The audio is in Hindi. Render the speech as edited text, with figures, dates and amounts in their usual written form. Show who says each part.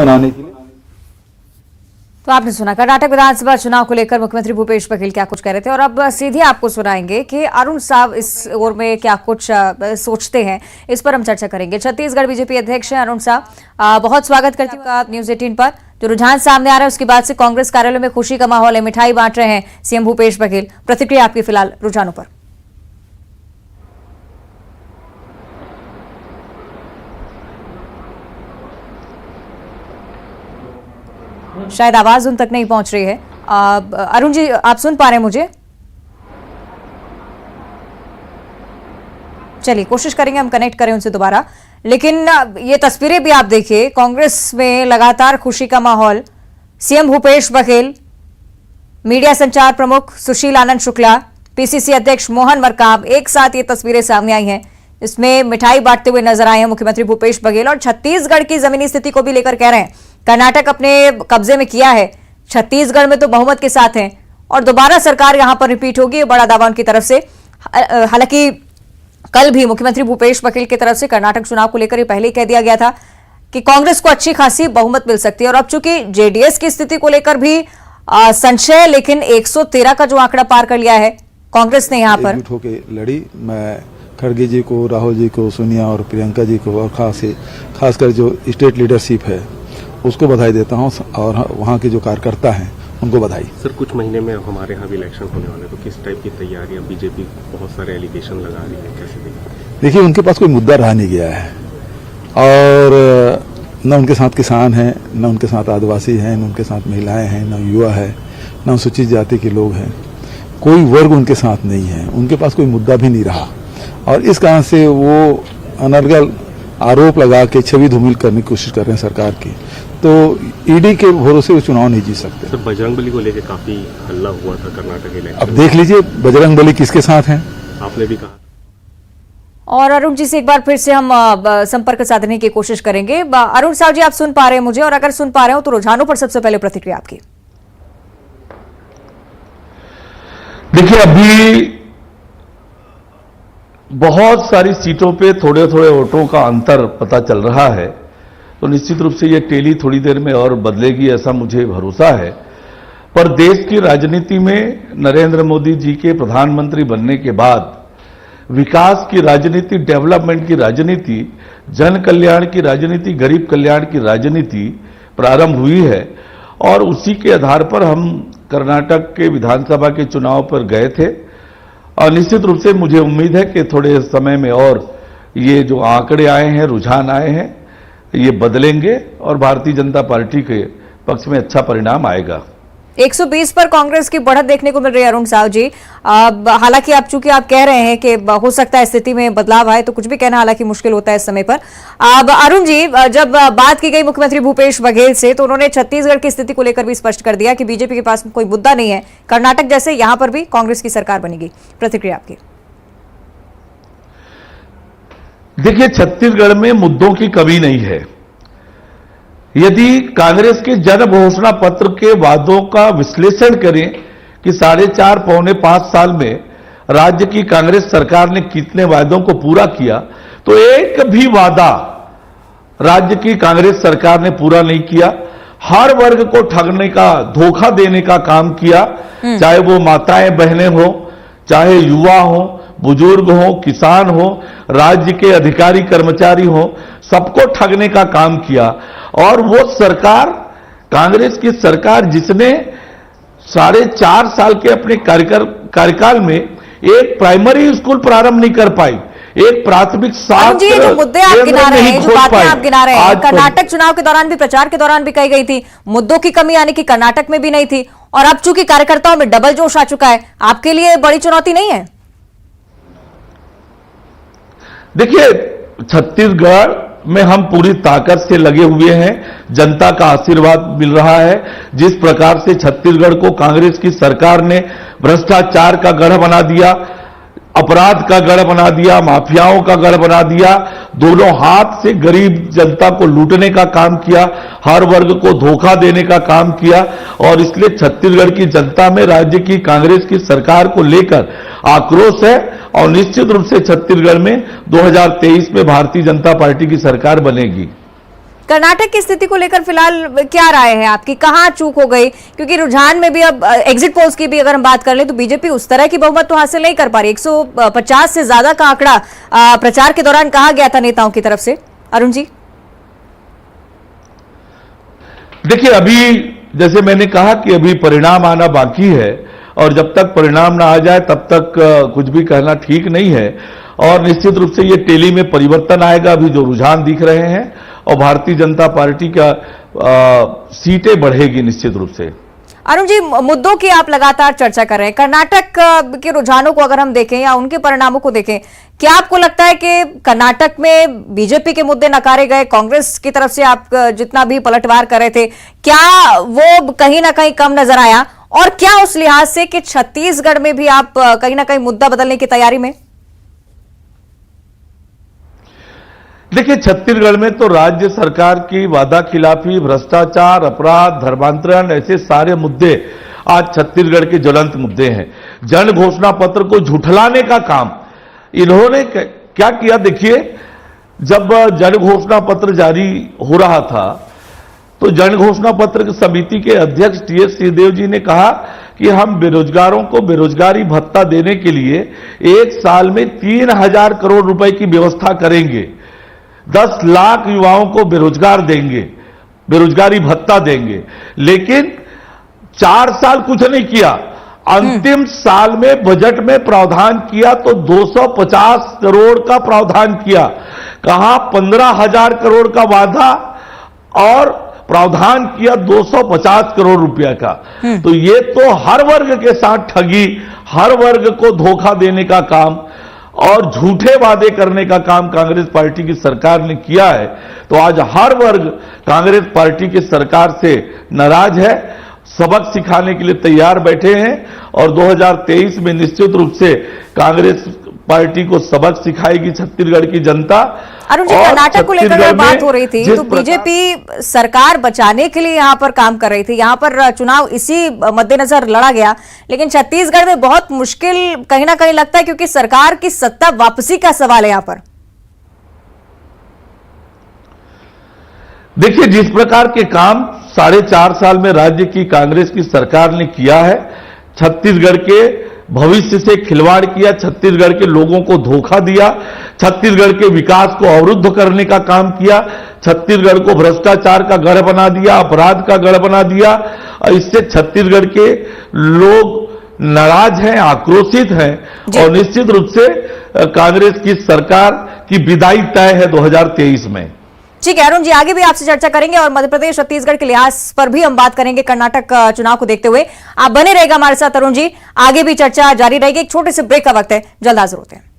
Speaker 1: बनाने के लिए।
Speaker 2: तो आपने सुना कर्नाटक विधानसभा चुनाव को लेकर मुख्यमंत्री भूपेश बघेल क्या कुछ कह रहे थे, और अब सीधे आपको सुनाएंगे कि अरुण साहब इस ओर में क्या कुछ सोचते हैं। इस पर हम चर्चा करेंगे। छत्तीसगढ़ बीजेपी अध्यक्ष हैं अरुण साहब, बहुत स्वागत करती हूँ आप न्यूज 18 पर। जो रुझान सामने आ रहा है उसके बाद से कांग्रेस कार्यालय में खुशी का माहौल है, मिठाई बांट रहे हैं सीएम भूपेश बघेल। प्रतिक्रिया आपकी फिलहाल रुझानों पर। शायद आवाज उन तक नहीं पहुंच रही है। अरुण जी, आप सुन पा रहे हैं मुझे? चलिए कोशिश करेंगे हम कनेक्ट करें उनसे दोबारा। लेकिन ये तस्वीरें भी आप देखिए, कांग्रेस में लगातार खुशी का माहौल। सीएम भूपेश बघेल, मीडिया संचार प्रमुख सुशील आनंद शुक्ला, पीसीसी अध्यक्ष मोहन मरकाम, एक साथ ये तस्वीरें सामने आई हैं। इसमें मिठाई बांटते हुए नजर आए हैं मुख्यमंत्री भूपेश बघेल, और छत्तीसगढ़ की जमीनी स्थिति को भी लेकर कह रहे हैं कर्नाटक अपने कब्जे में किया है, छत्तीसगढ़ में तो बहुमत के साथ हैं और दोबारा सरकार यहां पर रिपीट होगी, बड़ा दावा उनकी तरफ से। हालांकि कल भी मुख्यमंत्री भूपेश बघेल की तरफ से कर्नाटक चुनाव को लेकर पहले ही कह दिया गया था कि कांग्रेस को अच्छी खासी बहुमत मिल सकती है। और अब चूंकि जेडीएस की स्थिति को लेकर भी संशय, लेकिन 113 का जो आंकड़ा पार कर लिया है कांग्रेस ने यहां पर
Speaker 1: लड़ी। मैं खड़गे जी को, राहुल जी को, सोनिया और प्रियंका जी को, और खासकर जो स्टेट लीडरशिप है उसको बधाई देता हूं, और वहां के जो कार्यकर्ता हैं उनको बधाई।
Speaker 3: सर, कुछ महीने में हमारे यहाँ भी इलेक्शन होने वाले, तो किस टाइप की तैयारियां? बीजेपी बहुत सारे एलिगेशन लगा रही है, कैसे
Speaker 1: देखिए उनके पास कोई मुद्दा रह नहीं गया है, और न उनके साथ किसान हैं, न उनके साथ आदिवासी हैं, न उनके साथ महिलाएं हैं, न युवा है, न अनुसूचित जाति के लोग हैं। कोई वर्ग उनके साथ नहीं है, उनके पास कोई मुद्दा भी नहीं रहा, और इस कारण से वो अनर्गल आरोप लगा के छवि धूमिल करने की कोशिश कर रहे हैं सरकार की। तो ईडी के भरोसे वो चुनाव नहीं जीत सकते।
Speaker 3: सर, बजरंगबली को लेकर काफी हल्ला हुआ था कर्नाटक इलेक्शन।
Speaker 1: अब देख लीजिए बजरंगबली किसके साथ हैं।
Speaker 3: आपने भी कहा।
Speaker 2: और अरुण जी से एक बार फिर से हम संपर्क साधने की कोशिश करेंगे। अरुण साहब जी, आप सुन पा रहे हैं मुझे? और अगर सुन पा रहे हो तो रुझानों पर सबसे पहले प्रतिक्रिया आपकी।
Speaker 4: देखिए, अभी बहुत सारी सीटों पे थोड़े थोड़े वोटों का अंतर पता चल रहा है, तो निश्चित रूप से ये टेली थोड़ी देर में और बदलेगी, ऐसा मुझे भरोसा है। पर देश की राजनीति में नरेंद्र मोदी जी के प्रधानमंत्री बनने के बाद विकास की राजनीति, डेवलपमेंट की राजनीति, जन कल्याण की राजनीति, गरीब कल्याण की राजनीति प्रारंभ हुई है, और उसी के आधार पर हम कर्नाटक के विधानसभा के चुनाव पर गए थे। और निश्चित रूप से मुझे उम्मीद है कि थोड़े समय में और ये जो आंकड़े आए हैं, रुझान आए हैं, ये बदलेंगे और भारतीय जनता पार्टी के पक्ष में अच्छा परिणाम आएगा।
Speaker 2: 120 पर कांग्रेस की बढ़त देखने को मिल रही है अरुण साहब जी। हालांकि आप चूंकि आप कह रहे हैं कि हो सकता है स्थिति में बदलाव आए, तो कुछ भी कहना हालांकि मुश्किल होता है इस समय पर। अब अरुण जी, जब बात की गई मुख्यमंत्री भूपेश बघेल से, तो उन्होंने छत्तीसगढ़ की स्थिति को लेकर भी स्पष्ट कर दिया कि बीजेपी के पास कोई मुद्दा नहीं है, कर्नाटक जैसे यहां पर भी कांग्रेस की सरकार बनेगी। प्रतिक्रिया आपकी।
Speaker 4: देखिए, छत्तीसगढ़ में मुद्दों की कमी नहीं है। यदि कांग्रेस के जन घोषणा पत्र के वादों का विश्लेषण करें कि 4.5 पौने 5 साल में राज्य की कांग्रेस सरकार ने कितने वादों को पूरा किया, तो एक भी वादा राज्य की कांग्रेस सरकार ने पूरा नहीं किया। हर वर्ग को ठगने का, धोखा देने का काम किया, चाहे वो माताएं बहनें हो, चाहे युवा हो, बुजुर्ग हो, किसान हो, राज्य के अधिकारी कर्मचारी हो, सबको ठगने का काम किया। और वो सरकार, कांग्रेस की सरकार, जिसने 4.5 साल के अपने कार्यकाल में एक प्राइमरी स्कूल प्रारंभ नहीं कर पाई, एक प्राथमिक
Speaker 2: जी, जो मुद्दे आप गिना रहे हैं, जो बातें आप गिना रहे हैं, कर्नाटक चुनाव के दौरान भी, प्रचार के दौरान भी कही गई थी, मुद्दों की कमी यानी कि कर्नाटक में भी नहीं थी, और अब चूंकि कार्यकर्ताओं में डबल जोश आ चुका है, आपके लिए बड़ी चुनौती नहीं है?
Speaker 4: देखिए, छत्तीसगढ़ में हम पूरी ताकत से लगे हुए हैं, जनता का आशीर्वाद मिल रहा है। जिस प्रकार से छत्तीसगढ़ को कांग्रेस की सरकार ने भ्रष्टाचार का गढ़ बना दिया, अपराध का गढ़ बना दिया, माफियाओं का गढ़ बना दिया, दोनों हाथ से गरीब जनता को लूटने का काम किया, हर वर्ग को धोखा देने का काम किया, और इसलिए छत्तीसगढ़ की जनता में राज्य की कांग्रेस की सरकार को लेकर आक्रोश है। और निश्चित रूप से छत्तीसगढ़ में 2023 में भारतीय जनता पार्टी की सरकार बनेगी।
Speaker 2: कर्नाटक की स्थिति को लेकर फिलहाल क्या राय है आपकी, कहाँ चूक हो गई? क्योंकि रुझान में भी अब एग्जिट पोल्स की भी अगर हम बात कर लें तो बीजेपी उस तरह की बहुमत तो हासिल नहीं कर पा रही। 150 से ज्यादा का आंकड़ा प्रचार के दौरान कहा गया था नेताओं की तरफ से। अरुण जी,
Speaker 4: देखिए, अभी जैसे मैंने कहा कि अभी परिणाम आना बाकी है और जब तक परिणाम ना आ जाए तब तक कुछ भी कहना ठीक नहीं है। और निश्चित रूप से ये टेली में परिवर्तन आएगा। अभी जो रुझान दिख रहे हैं और भारतीय जनता पार्टी का सीटें बढ़ेगी निश्चित रूप से।
Speaker 2: अरुण जी, मुद्दों की आप लगातार चर्चा कर रहे हैं। कर्नाटक के रुझानों को अगर हम देखें या उनके परिणामों को देखें, क्या आपको लगता है कि कर्नाटक में बीजेपी के मुद्दे नकारे गए? कांग्रेस की तरफ से आप जितना भी पलटवार कर रहे थे, क्या वो कहीं ना कहीं कम नजर आया? और क्या उस लिहाज से कि छत्तीसगढ़ में भी आप कहीं ना कहीं मुद्दा बदलने की तैयारी में?
Speaker 4: देखिए, छत्तीसगढ़ में तो राज्य सरकार की वादा खिलाफी, भ्रष्टाचार, अपराध, धर्मांतरण, ऐसे सारे मुद्दे आज छत्तीसगढ़ के ज्वलंत मुद्दे हैं। जन घोषणा पत्र को झुठलाने का काम इन्होंने क्या किया? देखिए, जब जन घोषणा पत्र जारी हो रहा था तो जन घोषणा पत्र समिति के अध्यक्ष टीएस सिंहदेव जी ने कहा कि हम बेरोजगारों को बेरोजगारी भत्ता देने के लिए 1 साल में 3,000 करोड़ रुपए की व्यवस्था करेंगे, 10 लाख युवाओं को बेरोजगार देंगे, बेरोजगारी भत्ता देंगे। लेकिन 4 साल कुछ नहीं किया। अंतिम साल में बजट में प्रावधान किया तो 250 करोड़ का प्रावधान किया। कहां 15,000 करोड़ का वादा और प्रावधान किया 250 करोड़ रुपया का। तो ये तो हर वर्ग के साथ ठगी, हर वर्ग को धोखा देने का काम और झूठे वादे करने का काम कांग्रेस पार्टी की सरकार ने किया है। तो आज हर वर्ग कांग्रेस पार्टी की सरकार से नाराज है, सबक सिखाने के लिए तैयार बैठे हैं और 2023 में निश्चित रूप से कांग्रेस पार्टी को सबक सिखाएगी छत्तीसगढ़ की जनता।
Speaker 2: अरुण जी, कर्नाटक को लेकर बात हो रही थी तो बीजेपी सरकार बचाने के लिए यहां पर काम कर रही थी। यहां पर चुनाव इसी मद्देनजर लड़ा गया, लेकिन छत्तीसगढ़ में बहुत मुश्किल कहीं ना कहीं लगता है क्योंकि सरकार की सत्ता वापसी का सवाल है यहां पर।
Speaker 4: देखिए, जिस प्रकार के काम 4.5 साल में राज्य की कांग्रेस की सरकार ने किया है, छत्तीसगढ़ के भविष्य से खिलवाड़ किया, छत्तीसगढ़ के लोगों को धोखा दिया, छत्तीसगढ़ के विकास को अवरुद्ध करने का काम किया, छत्तीसगढ़ को भ्रष्टाचार का गढ़ बना दिया, अपराध का गढ़ बना दिया। और इससे छत्तीसगढ़ के लोग नाराज हैं, आक्रोशित हैं और निश्चित रूप से कांग्रेस की सरकार की विदाई तय है 2023 में।
Speaker 2: ठीक है अरुण जी, आगे भी आपसे चर्चा करेंगे और मध्य प्रदेश छत्तीसगढ़ के लिहाज पर भी हम बात करेंगे कर्नाटक चुनाव को देखते हुए। आप बने रहेगा हमारे साथ अरुण जी, आगे भी चर्चा जारी रहेगी। एक छोटे से ब्रेक का वक्त है, जल्द हाजिर होते हैं।